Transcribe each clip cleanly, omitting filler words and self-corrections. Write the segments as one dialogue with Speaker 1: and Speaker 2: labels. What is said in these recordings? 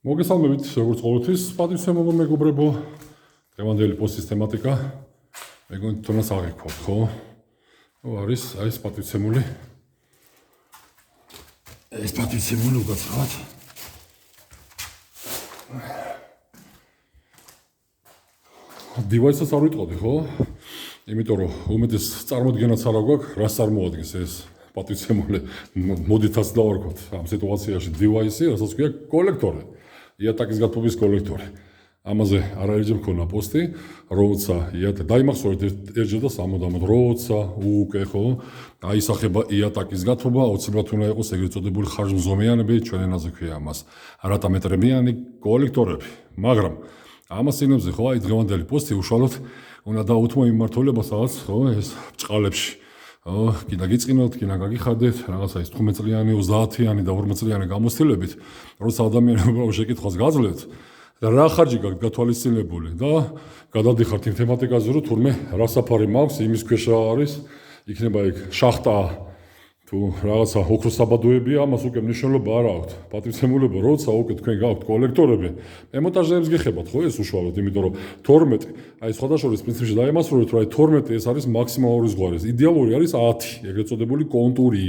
Speaker 1: მოგესალმებით, როგორც ყოველთვის, პატივცემულო მეგობრებო, დღევანდელი პოსტის თემატიკა მეგონი თვითონაც აღიქვათ, ხო? არის ეს პატივცემული. ეს პატივცემული უკაცრავად. დივაისაც არ ვიტყოდი, ხო? იმიტომ რომ უმეტეს წარმოდგენაც არ აქვს, რას წარმოადგენს ეს პატივცემული. მოდითაც დავარქვათ ამ სიტუაციაში დივაისი, რასაც ქვია კოლექტორი. იატაკის გათბობის კოლექტორი. ამაზე არაერთჯერ მქონა პოსტი, როცა დაიმახსოვრეთ ერთჯერ და სამუდამოდ, როცა უკვე ხო, აისახება იატაკის გათბობა, აუცილებლად უნდა იყოს ეგრეთ წოდებული ხარჯმზომიანები, ჩვენ ენაზე ქვია ამას, რატამეტრებიანი კოლექტორები. მაგრამ ამას წინებზე ხო, აი დღევანდელი პოსტი უშუალოდ უნდა დაუთმო იმ მმართველობას, რაღაც ხო, ეს ბჭყალებში. კიდე გიწყინოთ, კიდე გაგიხადეთ, რაღაცა ის 15 წლიანი, 30-იანი და 40 წლიანი გამოცდილებით, როცა ადამიანებმა შეკითხვას გაძლევთ და რა ხარჯი გაქვთ გათვალისწინებული და გადადიხართ იმ თემატიკაზე, რომ თურმე რა საფარი მაქვს, იმის ქვეშ რა არის, იქნება იქ შახტა თუ რაღაცა ოქროს საბადოებია, ამას უკვე მნიშვნელობა არ აქვს. პატივცემულება, როცა უკვე თქვენ გაქვთ კოლექტორები, მემონტაჟეებს გიხებათ, ხო ეს უშუალოდ, იმიტომ რომ 12, აი სხვადასხვა პრინციპში დაემასრულეთ, რომ აი 12 ეს არის მაქსიმალური ზღვარი. იდეალური არის 10, ეგრეთ წოდებული კონტური.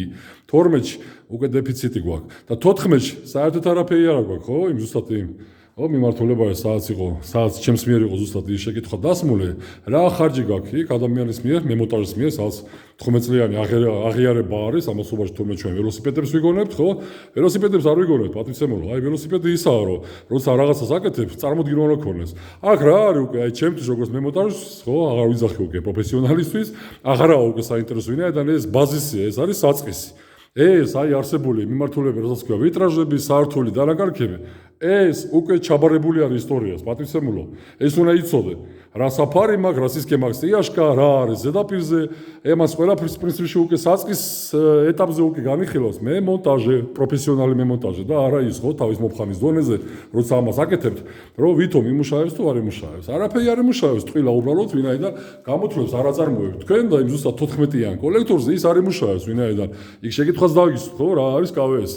Speaker 1: 12-ში უკვე დეფიციტი გვაქვს და 14-ში საერთოდ არაფერი არ გვაქვს, ხო? იმ ზუსტად იმ ხო მიმართულება სადაც ჩემს მიერ იყო ზუსტად ის შეკითხვა დასმული, რა ხარჯი გაქვს იქ ადამიანის მიერ, მემონტაჟის მიერ, სადაც 15 წლიანი აღიარება არის, ამასობაში თურმე ჩვენ ველოსიპედებს ვიგონებთ, ხო? ველოსიპედებს არ ვიგონებთ, პატივცემულო, აი ველოსიპედი ისაა, რომ როცა რაღაცას აკეთებ, წარმოდგენა უნდა გქონდეს. აქ რა არის უკვე, აი ჩემთვის როგორც მემონტაჟისტს, ხო, აღარ ვიძახი უკვე პროფესიონალისტვის, აღარაა უკვე საინტერესო ვინაიდან ეს ბაზისია, ეს არის საწყისი. ეს აი არსებული მიმართულება, რასაც ქვია ვიტრაჟები, სართული და ნაკარქები, ეს უკვე ჩაბარებული არის ისტორიას, პატივცემულო. ეს უნდა იცოდე, რა საფარი მაქვს, რა სისქემა აქვს იაშკა, რა არის ზედაპირზე, ემას ყველაფრის პრინციპში უკვე საწყის ეტაპზე უკვე განიხილავს მემონტაჟე, პროფესიონალი მემონტაჟე და არა ის ხო, თავის მომხმარის დონეზე, როცა ამას აკეთებთ, რომ ვითომ იმუშავებს თუ არ იმუშავებს. არაფერი არ იმუშავებს, ტყილა უბრალოდ ვინაიდან გამოთვლებს არ აწარმოებთ თქვენ და იმ ზუსტად 14-იან კოლექტორზე ის არ იმუშავებს, ვინაიდან იქ შეკითხვას დავიგისვით, ხო, რა არის KVS.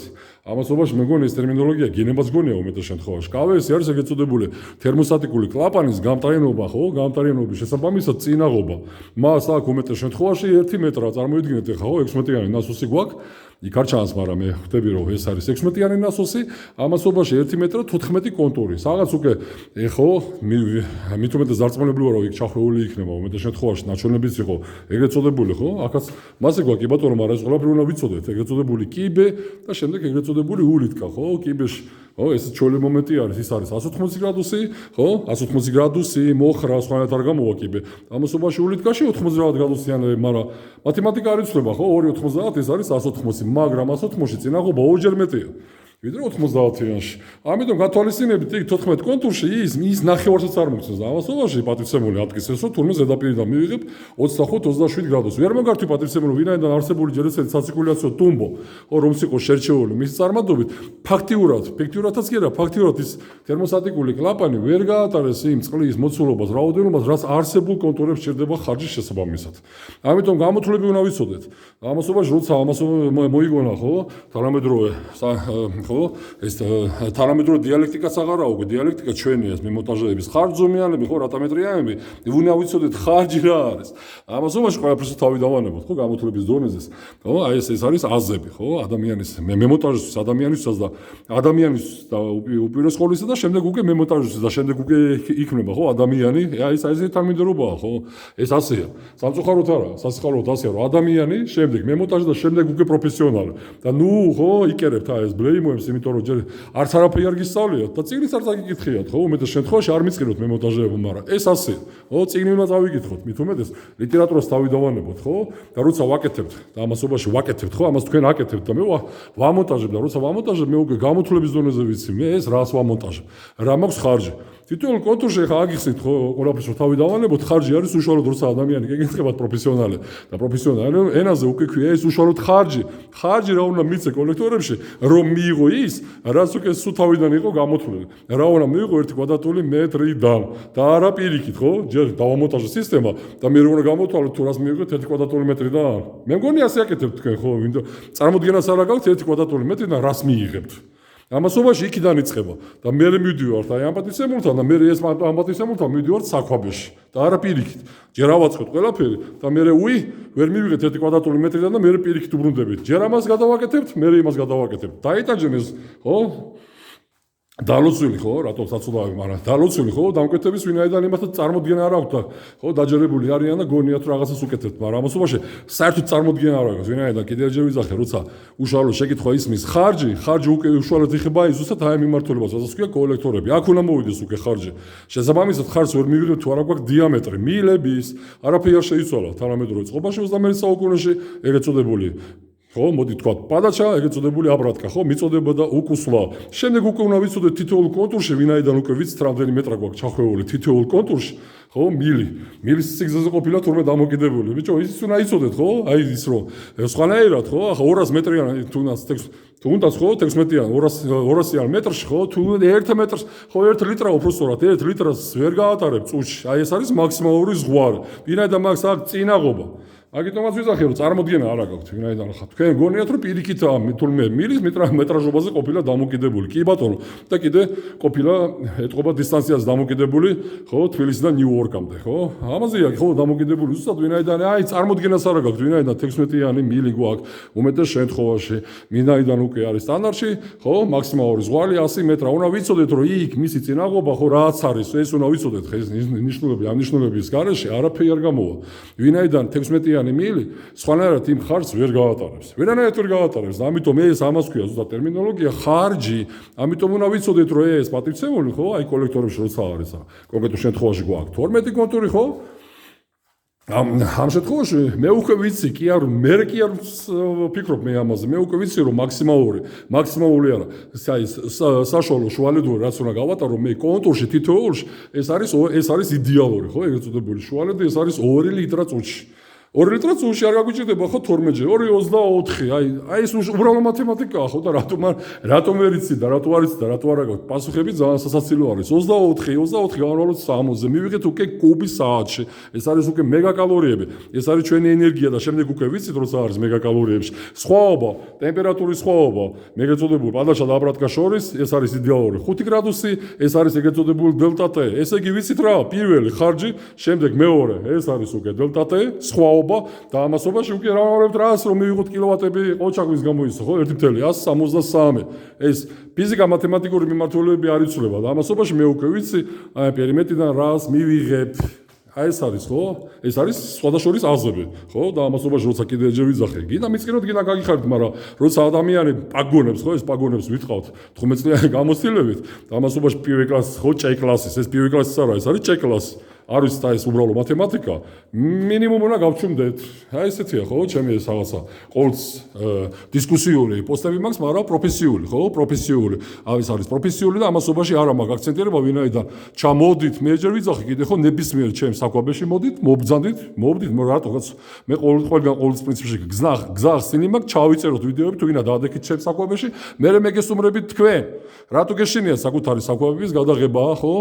Speaker 1: ამასობაში მეგონი ეს ტერმინოლოგია გენებაც გონია უმეტეს შემთხვევაში. KVS არის ეგრეთ წოდებული თერმოსტატიკური კლაპანის გამტარიანობა, ხო? გამტარიანობის შესაბამისად წინაღობა. მას აქვს უმეტეს შემთხვევაში 1 მეტრა, წარმოიდგინეთ ახლა, ხო, 16-იანი насოსი გვაქვს. იქ არ ჩანს, მაგრამ მე ხვდები რომ ეს არის 16-იანი насოსი, ამასობაში 1 მეტრა 14 კონტური. სადაც უკვე ხო, მით უმეტეს დარწმუნებულა რომ იქ ჩახვეული იქნება უმეტეს შემთხვევაში ნაჩვენებიც იყო ეგრეთ წოდებული, ხო? აქაც მასე გვაქვს, კი ბატონო, მაგრამ ეს ყველაფერი უნდა ვიცოდეთ, ეგრეთ წოდებული კიბე და შემდეგ ეგრეთ წოდებული ულიტკა, ხო? კიბეში ხო, ეს ჩვეული მომენტი არის, ის არის 180 გრადუსი, ხო? 180 გრადუსი, მოხრა, სხვანაირად არ გამოვაკიბე. ამასობაში ულიტკაში 90 გრადუსიანი, მაგრამ მათემატიკა არ იცვლება, ხო? 2,90 ეს არის 180, მაგრამ 180-ში წინაღობა ორჯერ მეტია. ვიდრე 90-იანში. ამიტომ გათვალისწინებით იქ 14 კონტურში ის ნახევარსაც არ მოგწევს. ამასობაში პატივცემული ატკიცებს, რომ თურმე ზედაპირიდან მივიღებ 25-27 გრადუსი. ვერ მაგართვი პატივცემული, ვინაიდან არსებული ჯერ ესეთი საცირკულაციო ტუმბო, რომც იყო შერჩეული მის წარმადობით, ფაქტიურადაც კი არა, ფაქტიურად ის თერმოსტატიკური კლაპანი ვერ გაატარეს იმ წყლის მოცულობას, რაოდენობას, რაც არსებულ კონტურებს სჭირდება ხარჯის შესაბამისად. ამიტომ გამოთვლები უნდა ვიცოდეთ. ამასობაში როცა ამას მოიგონა, ხო, თანამედროვე ხო, ეს თანამედროვე დიალექტიკაც აღარა უკვე, დიალექტიკა ჩვენია, ეს მემონტაჟეების ხარჯზომიანები, ხო, რატამეტრიანები, უნდა ვიცოდეთ ხარჯი რა არის. ამასობაში ყველაფერს თავი დავანებოთ, ხო, გამოთვლების დონეზე, ხო, აი ეს არის აზები, ხო, ადამიანის მემონტაჟისთვის, ადამიანისთვისაც და ადამიანისთვის და უპირეს ყოვლისა და შემდეგ უკვე მემონტაჟისთვის და შემდეგ უკვე იქნება, ხო, ადამიანი, აი ეს თანმიმდევრობაა, ხო, ეს ასეა. სამწუხაროდ არა, სასიხარულოდ ასეა, რომ ადამიანი, შემდეგ მემონტაჟი და შემდეგ უკვე პროფესიონალი. და ნუ, ხო, იკერებთ აი ეს ბლეიმოებს, იმიტომ რომ ჯერ არც არაფერი არ გისწავლიათ და წიგნიც არ წაგიკითხიათ, ხო, უმეტეს შემთხვევაში არ მიწყიროთ მემონტაჟეები, მაგრამ ეს ასეა. ხო, წიგნი უნდა წავიკითხოთ, მით უმეტეს ლიტერატურას თავი დავანებოთ, ხო? და როცა ვაკეთებთ და ამასობაში ვაკეთებთ, ხო, ამას თქვენ აკეთებთ და მე ვამონტაჟებ და როცა ვამონტაჟებ, მე უკვე გამოთვლების დონეზე ვიცი, მე ეს რას ვამონტაჟებ. რა მაქვს ხარჯი? თითოეულ კონტურში ხა აგიხსნით, ხო, ყველაფერს თავი დავანებოთ, ხარჯი არის უშუალოდ როცა ადამიანი გეკითხებათ პროფესიონალი და პროფესიონალი ენაზე უკვე ქვია ეს უშუალოდ ხარჯი. ხარჯი რა უნდა მიცე კოლექტორებში, რომ მიიღო ის, რაც უკვე სულ თავიდან იყო გამოთვლილი. რა უნდა მიიღო 1 კვადრატული მეტრიდან და არა პირიქით, ხო? ჯერ დავამონტაჟე სისტემა და მე რა უნდა გამოთვალოთ თუ რას მიიღეთ 1 კვადრატული მეტრიდან. მე მგონი ასე აკეთებთ თქვენ, ხო? წარმოდგენას არ აქვს 1 კვადრატული მეტრიდან რას მიიღებთ. ამასობაში იქიდან იწყება და მე მივდივართ აი ამ პატივცემულთან და მე ეს ამ პატივცემულთან მივდივართ საქვაბეში და არა პირიქით. ჯერ ავაწყოთ ყველაფერი და მე ვერ მივიღეთ 1 კვადრატული მეტრიდან და მე პირიქით უბრუნდებით. ჯერ ამას გადავაკეთებთ, მე იმას გადავაკეთებთ. დაიტანჯემ ეს, ხო? დალოცვილი ხო, რატომ საცურავი, მაგრამ დალოცვილი ხო, დამკვეთების ვინაიდან იმათაც წარმოდგენა არ აქვს და ხო, დაჯერებული არიან და გონიათ რომ რაღაცას უკეთებთ, მაგრამ ამასობაში საერთოდ წარმოდგენა არ აქვს, ვინაიდან კიდევ ჯერ ვიზახე, როცა უშუალო შეკითხვა ისმის ხარჯი უკვე უშუალოდ იხება ზუსტად აი მიმართულებას, რასაც ქვია კოლექტორები. აქ უნდა მოვიდეს უკვე ხარჯი. შესაბამისად ხარჯს ვერ მივიღებთ თუ არა გვაქვს დიამეტრი, მილების, არაფერი არ შეიცვალა თანამედროვე წყობაში 21 საუკუნეში, ეგრეთ წოდებული ხო, მოდი თქვათ, პადაჩა, ეგრეთ წოდებული აბრატკა, ხო, მიწოდება და უკუსვლა. შემდეგ უკვე უნდა ვიცოდეთ თითოეულ კონტურში, ვინაიდან უკვე ვიცით რამდენი მეტრა გვაქვს ჩახვეული თითოეულ კონტურში, ხო, მილის სიგრძეზე ყოფილა თურმე დამოკიდებული. ბიჭო, ის უნდა იცოდეთ, ხო? აი ის რომ სხვანაირად, ხო, ახლა 200 მეტრიან თუნდაც ხო 16-იან 200-იან მეტრში, ხო, თუ 1 მეტრს, ხო 1 ლიტრა უბრალოდ 1 ლიტრას ვერ გაატარებ წუთში. აი ეს არის მაქსიმალური ზღვარი. ვინაიდან მაგს აქვს წინაღობა. აგიტომაც ვიზახე რომ წარმოდგენა არ აქვს ვინაიდან ხა თქვენ გონიათ რომ პირიქით თურმე მილის მეტრაჟობაზე ყოფილა დამოკიდებული კი ბატონო და კიდე ყოფილა ეთყობა დისტანციას დამოკიდებული ხო თბილისიდან ნიუ-იორკამდე ხო ამაზეა ხო დამოკიდებული ზუსტად ვინაიდან აი წარმოდგენას არ აქვს ვინაიდან 16-იანი მილი გვაქვს უმეტეს შემთხვევაში ვინაიდან უკვე არის სტანდარტში ხო მაქსიმალური ზღვარი 100 მეტრა უნდა ვიცოდეთ რომ იქ მისი წინაღობა ხო რაც არის ეს უნდა ვიცოდეთ ხე ეს ნიშნულები ამ ნიშნულების გარეშე არაფერი არ გამოვა ვინაიდან 16 მილი სხვანაირად იმ ხარჯს ვერ გაატარებს. ვერანაირად ვერ გაატარებს. ამიტომ ეს ამას ქვია ზუსტად ტერმინოლოგია ხარჯი. ამიტომ უნდა ვიცოდეთ რომ ეს პატივცემული ხო, აი კოლექტორებში როცა არის კონკრეტულ შემთხვევაში გვაქვს 12 კონტური ხო? ამ შემთხვევაში მე უკვე ვიცი კი არ მე კი არ ვფიქრობ მე ამაზე. მე უკვე ვიცი რომ მაქსიმალური არა. აი საშუალო შუალედური რაც უნდა გავატარო მე კონტურში თითოეულში ეს არის იდეალური ხო? ეგრეთ წოდებული შუალედი ეს არის 2 ლიტრა წუთში. 2 ლიტრა წუთში არ გაგვიჭირდება ხო 12-ჯერ 2 24 აი ეს უბრალო მათემატიკაა ხო და რატომ ვერ იცი და რატო არ იცი და რატო არ გაქვს პასუხები ძალიან სასაცილო არის 24 განვალოთ 60-ზე მივიღეთ უკვე კუბი საათში ეს არის უკვე მეგაკალორიები ეს არის ჩვენი ენერგია და შემდეგ უკვე ვიცით როცა არის მეგაკალორიებში სხვაობა ტემპერატურის სხვაობა ეგრეთ წოდებული პადაჩა და აბრატკა შორის ეს არის იდეალური 5 გრადუსი ეს არის ეგრეთ წოდებული დელტა ტ ესე იგი ვიცით რა პირველი ხარჯი შემდეგ მეორე ეს არის უკვე დელტა ტ სხვაობა და ამასობაში უკვე რა ვარებთ რას რომ მივიღოთ კილოვატები ყოჩაგვის გამოისო ხო 1.163 ეს ფიზიკა მათემატიკური მიმართულებები არ იცვლება და ამასობაში მე უკვე ვიცი აი პერიმეტრიდან რას მივიღებ აი ეს არის ხო ეს არის სხვადასხვა აზრები ხო და ამასობაში როცა კიდე ჯერ ვიძახე გინდა მიწკინოთ გინდა გაგიხარდით მაგრამ როცა ადამიანი პაგონებს ხო ეს პაგონებს ვიტყავთ 15 წლიანი გამოცდილებით და ამასობაში პირველი კლასის ხო ჭ კლასის ეს პირველი კლასის არა ეს არის ჭ კლასი არ ვიცით ეს უბრალო მათემატიკა მინიმუმ უნდა გავჩუმდეთ აი ესეთია ხო ჩემი ეს რაღაცა ყოველს დისკუსიული პოსტები მაქვს მაგრამ პროფესიული ხო პროფესიული ეს არის პროფესიული და ამასობაში არა მაქვს აქცენტირება ვინაიდან ჩამოდით მე ჯერ ვიძახი კიდე ხო ნებისმიერ ჩემს საკვაბეში მოდით მობძანდით რატოღაც მე ყოველთვის პრინციპში გზას წინი მაქვს ჩავიწეროთ ვიდეოები თუ გინდა დაადექით ჩემს საკვაბეში მე მეგესუმრებით თქვენ რატო გეშინიათ საკუთარი საკვაბების გადაღება ხო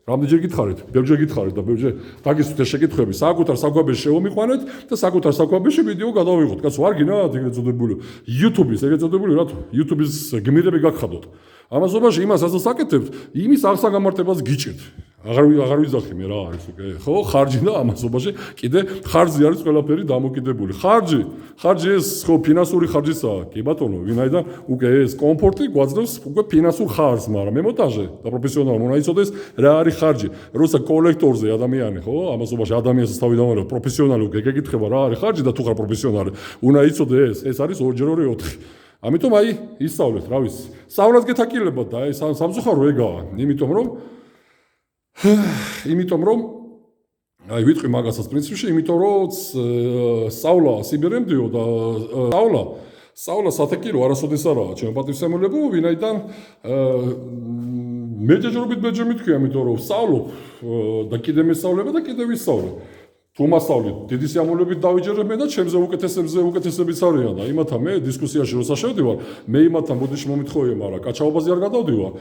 Speaker 1: რამდენჯერ გითხარით? ბევრჯერ გითხარით და ბევრჯერ დაგისვით ეს შეკითხვები. საკუთარ საკვებაში შევომიყვანეთ და საკუთარ საკვებაში ვიდეო გადავიღოთ. კაცო, არ გინდათ ეგრეთ წოდებული YouTube-ის, ეგრეთ წოდებული რატო? YouTube-ის გმირები გაგხადოთ. ამასობაში იმას ასაც აკეთებთ, იმის აღსაგამართებას გიჭირთ. აღარ ვიზახი მე რა არის უკვე. ხო, ხარჯი და ამასობაში კიდე ხარჯი არის ყველაფერი დამოკიდებული. ხარჯი ეს ხო ფინანსური ხარჯისაა. კი ბატონო, ვინაიდან უკვე ეს კომფორტი გვაძლევს უკვე ფინანსურ ხარჯს, მაგრამ მე მონტაჟე და პროფესიონალმა უნდა იცოდეს რა არის ხარჯი. როცა კოლექტორზე ადამიანი, ხო, ამასობაში ადამიანს თავიდან ვარ პროფესიონალი უკვე გეკითხება რა არის ხარჯი და თუ ხარ პროფესიონალი, უნდა იცოდეს ეს არის 2x2 4. ამიტომ აი ისწავლეთ, რა ვიცი. სწავლას გეთაკილებათ და ეს სამწუხარო ეგაა, იმიტომ რომ აი ვიტყვი მაგასაც პრინციპში, იმიტომ რომ სწავლა სიბერემდიო და სწავლა სათეკირო არასოდეს არაა ჩემ პატივცემულებო, ვინაიდან მე ჯერჯერობით მეთქვი, ამიტომ რომ ვსწავლობ და კიდე მესწავლება და კიდე ვისწავლე. თუ მასწავლით დიდი სიამოვნებით დავიჯერებ მე და ჩემზე უკეთესებიც არიან და იმათა მე დისკუსიაში როცა შევდივარ მე იმათა ბოდიში მომითხოვია მაგრამ კაჩაობაზე არ გადავდივარ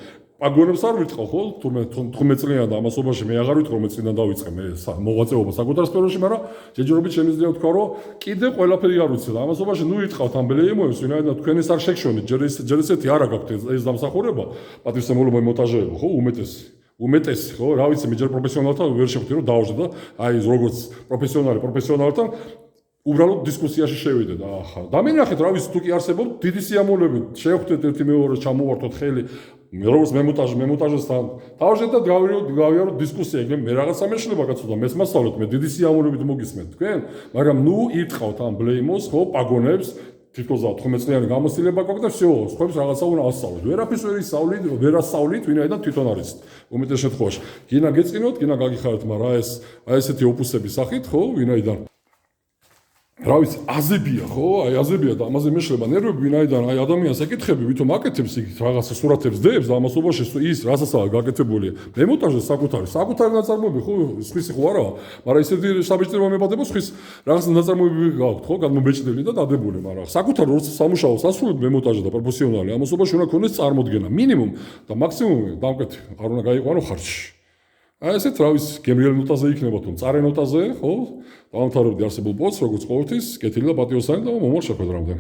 Speaker 1: პაგონებს არ ვიტყო ხო? თურმე 15 წლიან და ამასობაში მე აღარ ვიტყო, მე წინან დავიწყე მე მოღვაწეობა საკუთარ სფეროში, მაგრამ ჯერჯერობით შემიძლია ვთქვა, რომ კიდე ყველაფერი არ ვიცი და ამასობაში ნუ იტყავთ ამ ბელეიმოებს, ვინაიდან თქვენ ეს არ შეგშონით, ჯერ ესეთი არა გაქვთ ეს დამსახურება, პატივცემულობა მოტაჟეობა, ხო, უმეტესი, ხო, რა ვიცი, მე ჯერ პროფესიონალთან ვერ შევხვდი, რომ დავждე და აი როგორც პროფესიონალთან უბრალოდ დისკუსიაში შევიდე და ახლა დამენახეთ რა ვიცი თუ კი არსებობს დიდი სიამოვნები შევხვდეთ ერთი მეორეს ჩამოვართოთ ხელი როგორც მემონტაჟესთან დავждეთ და გავიაროთ დისკუსია იქნებ მე რაღაცა მეშლება კაცო და მეც მასწავლეთ მე დიდი სიამოვნებით მოგისმენთ თქვენ მაგრამ ნუ ირტყავთ ამ ბლეიმოს ხო პაგონებს თითქოს 15 წლიანი გამოცდილება გვაქვს და всё სხვებს რაღაცა უნდა ასწავლოთ ვერაფერს ვერ ასწავლით ვინაიდან თვითონ არის უმეტეს შემთხვევაში გინა გეწინოთ გინა გაგიხარეთ მაგრამ აი ესეთი ოპუსების სახით ხო ვინაიდან რა ვიცი აზებია ხო აი აზებია და ამაზე მეშლება ნერვები ვინაიდან აი ადამიანს ეკითხები ვითომ აკეთებს იქ რაღაცა სურათებს დებს და ამასობაში ის რასაც გაკეთებულია მემონტაჟზე საკუთარი ნაწარმოები ხო სხვისი ხო არა მაგრამ ისეთი საბეჭდილება მებადება სხვის რაღაცა ნაწარმოები გაქვთ ხო გადმობეჭდილი და დადებული მაგრამ საკუთარ როცა სამუშაოს ასრულებ მემონტაჟზე და პროფესიონალი ამასობაში უნდა ქონდეს წარმოდგენა მინიმუმ და მაქსიმუმი დამკვეთი არ უნდა გაიყვანო ხარჯი აი ესეთ რა ვიცი გემრიელ ნოტაზე იქნება თუ მწარე ნოტაზე ხო დავამთავრებდი არსებულ პოსტს როგორც ყოველთვის კეთილი და პატიოსანი და მომავალ შეხვედრამდე